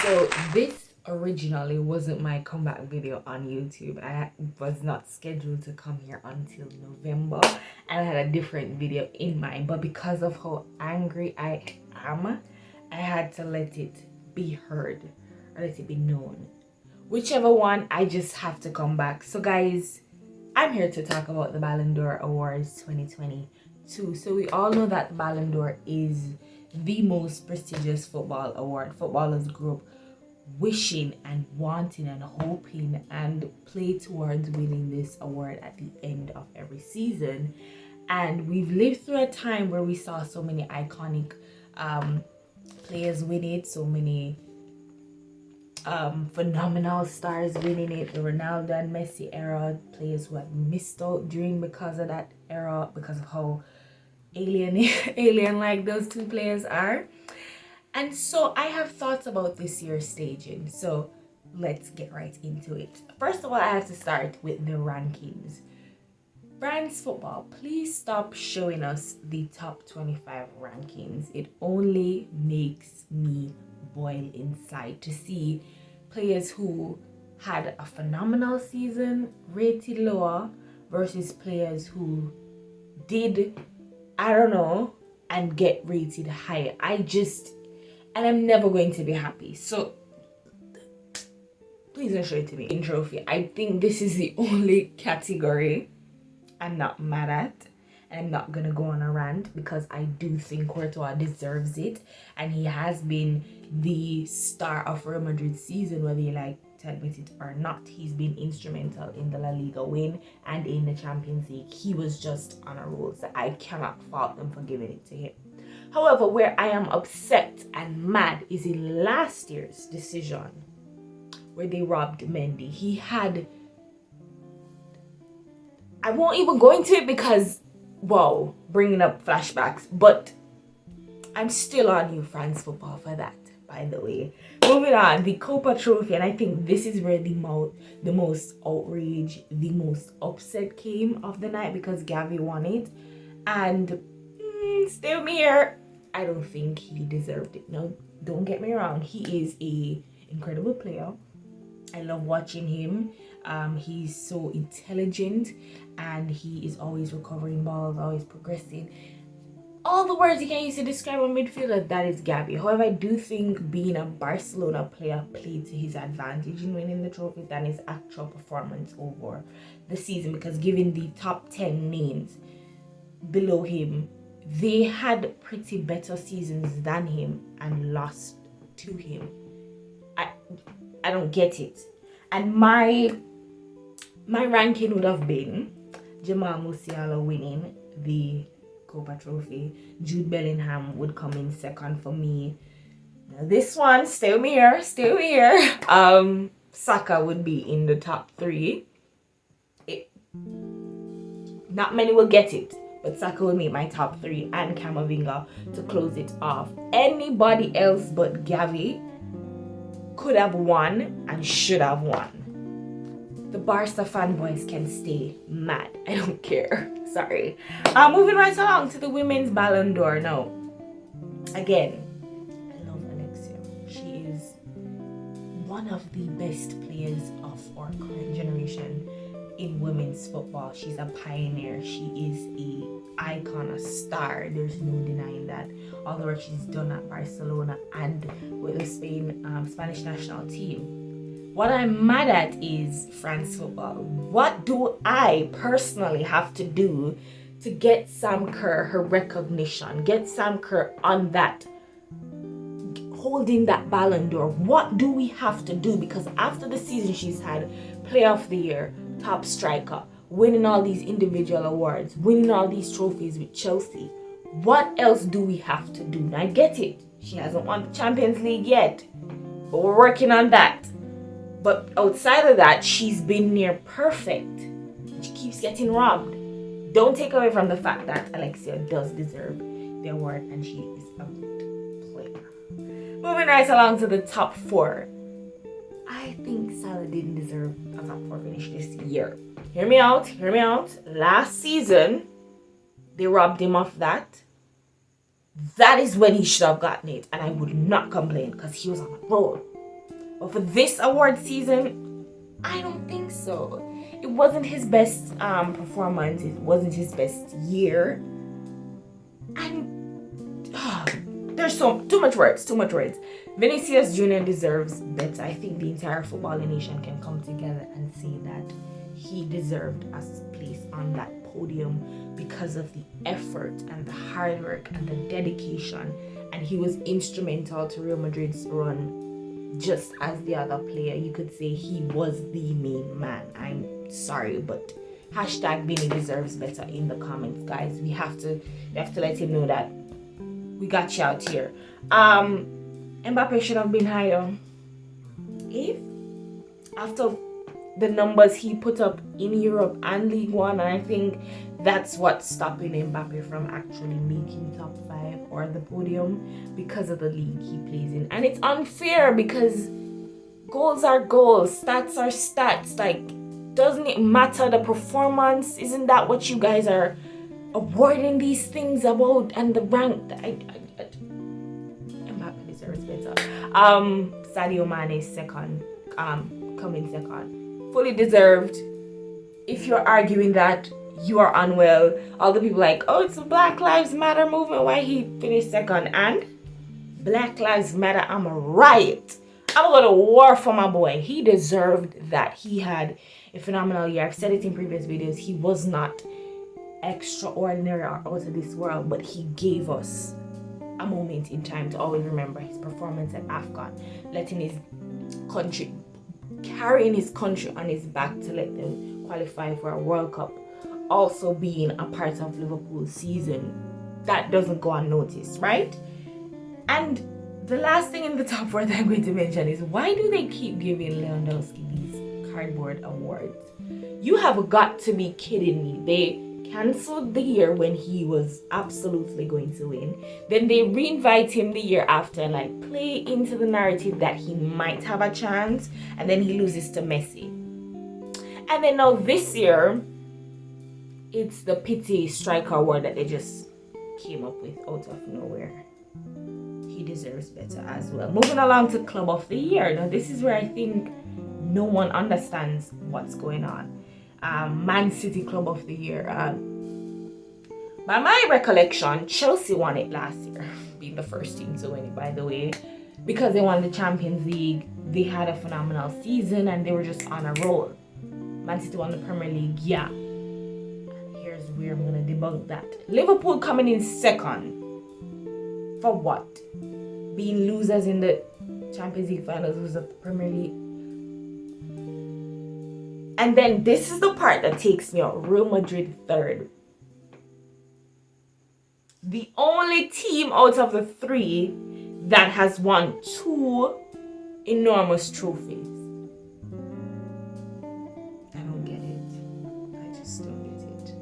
So this originally wasn't my comeback video on YouTube. I was not scheduled to come here until November. I had a different video in mind, but because of how angry I am, I had to let it be heard or let it be known. Whichever one, I just have to come back. So guys, I'm here to talk about the Balon d'Or Awards 2022. So we all know that Balon d'Or is the most prestigious football award. Footballers grew up wishing and wanting and hoping and play towards winning this award at the end of every season. And we've lived through a time where we saw so many iconic players win it, so many phenomenal stars winning it. The Ronaldo and Messi era, players who had missed out during because of that era, because of how alien like those two players are. And so I have thoughts about this year's staging. So let's get right into it. First of all, I have to start with the rankings. France Football, please stop showing us the top 25 rankings. It only makes me boil inside to see players who had a phenomenal season rated lower versus players who did, I don't know, and get rated higher. And I'm never going to be happy. So please don't show it to me in trophy. I think this is the only category I'm not mad at. And I'm not gonna go on a rant because I do think Courtois deserves it, and he has been the star of Real Madrid's season, whether you like to admit it or not. He's been instrumental in the La Liga win and in the Champions League. He was just on a roll, so I cannot fault them for giving it to him. However, where I am upset and mad is in last year's decision where they robbed Mendy. He had, I won't even go into it because, wow, bringing up flashbacks, but I'm still on you, France Football, for that, by the way. Moving on, the Copa Trophy, and I think this is where the most outrage, the most upset came of the night, because Gavi won it, and stay with me here, I don't think he deserved it. No, don't get me wrong, he is a incredible player. I love watching him. He's so intelligent and he is always recovering balls, always progressing. All the words you can use to describe a midfielder, that is Gavi. However, I do think being a Barcelona player played to his advantage in winning the trophy than his actual performance over the season, because given the top 10 names below him, they had pretty better seasons than him and lost to him. I don't get it. And my ranking would have been Jamal Musiala winning the Copa Trophy. Jude Bellingham would come in second for me. Now this one, stay with me here. Saka would be in the top 3. Not many will get it, but Saka will make my top 3, and Camavinga to close it off. Anybody else but Gavi could have won and should have won. The Barca fanboys can stay mad. I don't care. Sorry. Moving right along to the women's Ballon d'Or now. Again, I love Alexia. She is one of the best players of our current generation in women's football. She's a pioneer. She is an icon, a star. There's no denying that. All the work she's done at Barcelona and with the Spanish national team. What I'm mad at is France Football. What do I personally have to do to get Sam Kerr her recognition? Get Sam Kerr on that, holding that Ballon d'Or. What do we have to do? Because after the season she's had, Player of the Year, top striker, winning all these individual awards, winning all these trophies with Chelsea, what else do we have to do? Now I get it, she hasn't won the Champions League yet, but we're working on that. But outside of that, she's been near perfect. She keeps getting robbed. Don't take away from the fact that Alexia does deserve the award and she is a good player. Moving right along to the top 4. I think Salah didn't deserve a top 4 finish this year. Hear me out. Last season, they robbed him of that. That is when he should have gotten it, and I would not complain because he was on a roll. But for this award season, I don't think so. It wasn't his best performance. It wasn't his best year. And there's too much words. Vinicius Jr. deserves better. I think the entire football nation can come together and say that he deserved a place on that podium because of the effort and the hard work and the dedication. And he was instrumental to Real Madrid's run, just as the other player. You could say he was the main man. I'm sorry, but hashtag Vinny deserves better in the comments, guys. We have to let him know that we got you out here. Mbappe should have been higher. If after the numbers he put up in Europe and League One, and I think that's what's stopping Mbappe from actually making top 5 or the podium, because of the league he plays in. And it's unfair because goals are goals, stats are stats. Like, doesn't it matter the performance? Isn't that what you guys are awarding these things about? And the rank, Mbappe deserves better. Sadio Mane is second, coming second, fully deserved. If you're arguing that, you are unwell. All the people like, oh, it's a Black Lives Matter movement, why he finished second? And Black Lives Matter, I'm a riot. I'm gonna go to war for my boy. He deserved that. He had a phenomenal year. I've said it in previous videos. He was not extraordinary or out of this world, but he gave us a moment in time to always remember his performance at AFCON, letting his country, carrying his country on his back to let them qualify for a World Cup, also being a part of Liverpool's season. That doesn't go unnoticed, right? And the last thing in the top four that I'm going to mention is, why do they keep giving Lewandowski these cardboard awards? You have got to be kidding me. They cancelled the year when he was absolutely going to win. Then they re-invite him the year after and like play into the narrative that he might have a chance, and then he loses to Messi. And then now this year, it's the pity striker award that they just came up with out of nowhere. He deserves better as well. Moving along to Club of the Year. Now this is where I think no one understands what's going on. Man City Club of the Year. By my recollection, Chelsea won it last year, being the first team to win it, by the way, because they won the Champions League. They had a phenomenal season and they were just on a roll. Man City won the Premier League, yeah. Here's where I'm gonna debunk that. Liverpool coming in second. For what? Being losers in the Champions League finals, was the Premier League. And then this is the part that takes me out. Real Madrid third. The only team out of the three that has won 2 enormous trophies. I don't get it. I just don't get it.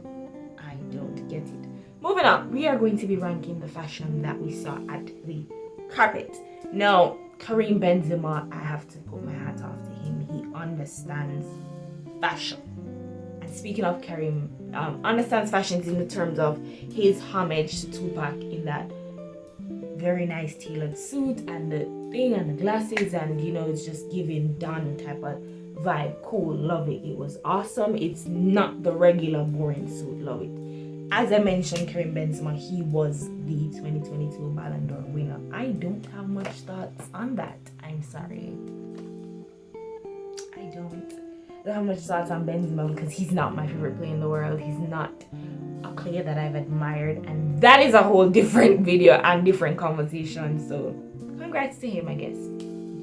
I don't get it. Moving on, we are going to be ranking the fashion that we saw at the carpet. Now, Karim Benzema, I have to put my hat off to him. He understands fashion. And speaking of Karim, understands fashion in the terms of his homage to Tupac in that very nice tailored suit and the thing and the glasses, and you know, it's just giving done type of vibe. Cool, love it. It was awesome. It's not the regular boring suit. Love it. As I mentioned, Karim Benzema, he was the 2022 Balon d'Or winner. I don't have much thoughts on that. I'm sorry. I don't have much thoughts on Benzema because he's not my favorite player in the world. He's not a player that I've admired, and that is a whole different video and different conversation. So congrats to him, I guess.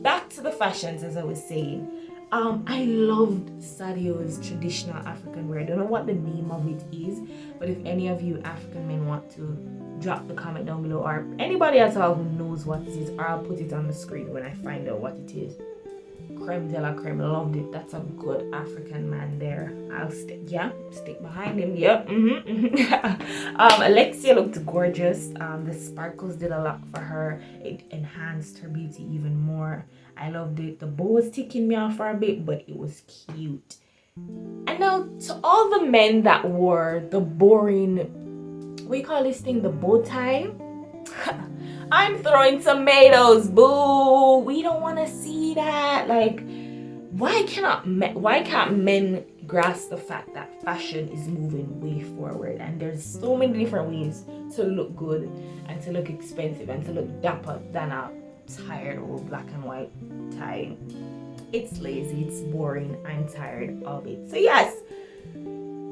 Back to the fashions, as I was saying. I loved Sadio's traditional African wear. I don't know what the name of it is, but if any of you African men want to drop the comment down below, or anybody at all who knows what it is, or I'll put it on the screen when I find out what it is. Creme de la creme, loved it. That's a good African man there. I'll stick behind him. Yep. Alexia looked gorgeous. The sparkles did a lot for her. It enhanced her beauty even more. I loved it. The bow was ticking me off for a bit, but it was cute. And now to all the men that wore the boring, what do you call this thing, the bow tie? I'm throwing tomatoes, boo. We don't want to see that. Like, why can't men grasp the fact that fashion is moving way forward, and there's so many different ways to look good and to look expensive and to look dapper than a tired old black and white tie. It's lazy, it's boring, I'm tired of it. So yes,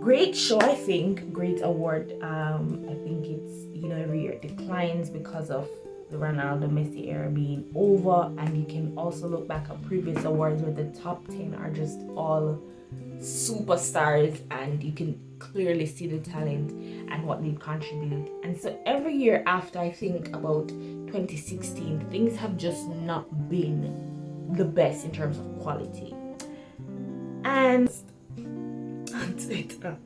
great show, I think, great award. I think it's, every year it declines because of the Ronaldo Messi era being over, and you can also look back at previous awards where the top 10 are just all superstars, and you can clearly see the talent and what they've contributed. And so every year after, I think about 2016, things have just not been the best in terms of quality. And on Twitter,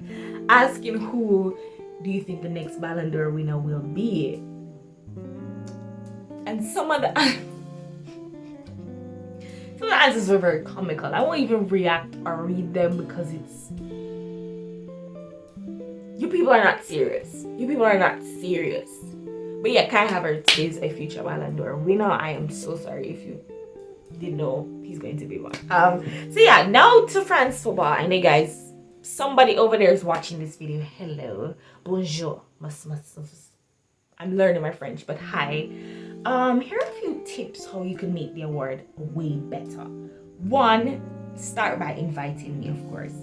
asking who do you think the next Balon d'Or winner will be, and some of the answers were very comical. I won't even react or read them because you people are not serious. But yeah, Kai Havertz is a future Balon d'Or winner. I am so sorry if you didn't know he's going to be one. So yeah, now to France football. And hey guys, somebody over there is watching this video. Hello, bonjour. I'm learning my French, but hi. Here are a few tips how you can make the award way better. One, start by inviting me, of course.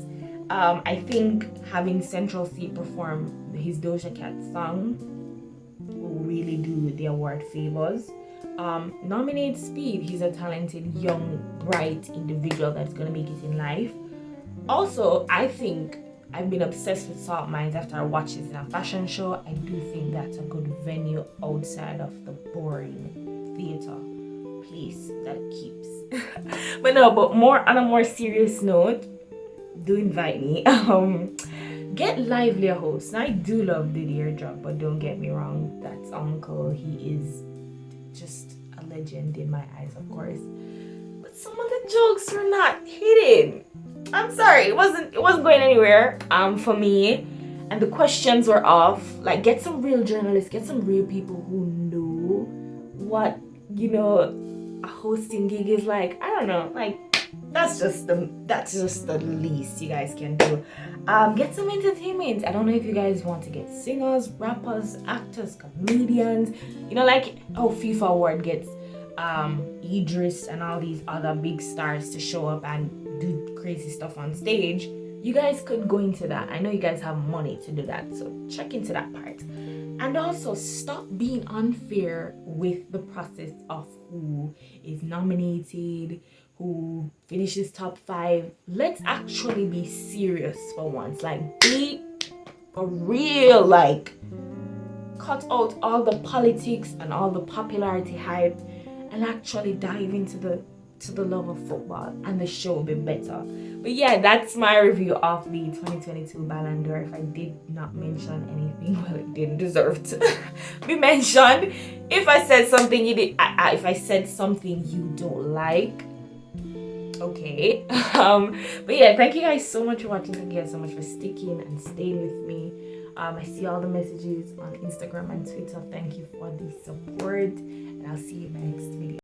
I think having Central C perform his Doja Cat song will really do the award favors. Nominate Speed. He's a talented, young, bright individual that's gonna make it in life. Also, I think I've been obsessed with Salt Mines after I watched it in a fashion show. I do think that's a good venue outside of the boring theater place that it keeps. But on a more serious note, do invite me. Get livelier hosts. Now, I do love Didier Drop, but don't get me wrong, that's Uncle. He is just a legend in my eyes, of course. But some of the jokes were not hitting. I'm sorry, it wasn't going anywhere for me, and the questions were off. Like, get some real journalists, get some real people who know what a hosting gig is like. I don't know, like that's just the least you guys can do. Get some entertainment. I don't know if you guys want to get singers, rappers, actors, comedians. Like how FIFA award gets Idris and all these other big stars to show up and do crazy stuff on stage. You guys could go into that. I know you guys have money to do that, so check into that part. And also stop being unfair with the process of who is nominated, who finishes top 5. Let's actually be serious for once. Like, be for real. Like, cut out all the politics and all the popularity hype and actually dive into the love of football, and the show will be better. But yeah, that's my review of the 2022 Ballon d'Or. If I did not mention anything, well, it didn't deserve to be mentioned. If I said something if I said something you don't like, okay. But yeah, thank you guys so much for watching. Thank you guys so much for sticking and staying with me. I see all the messages on Instagram and Twitter. Thank you for the support, and I'll see you in my next video.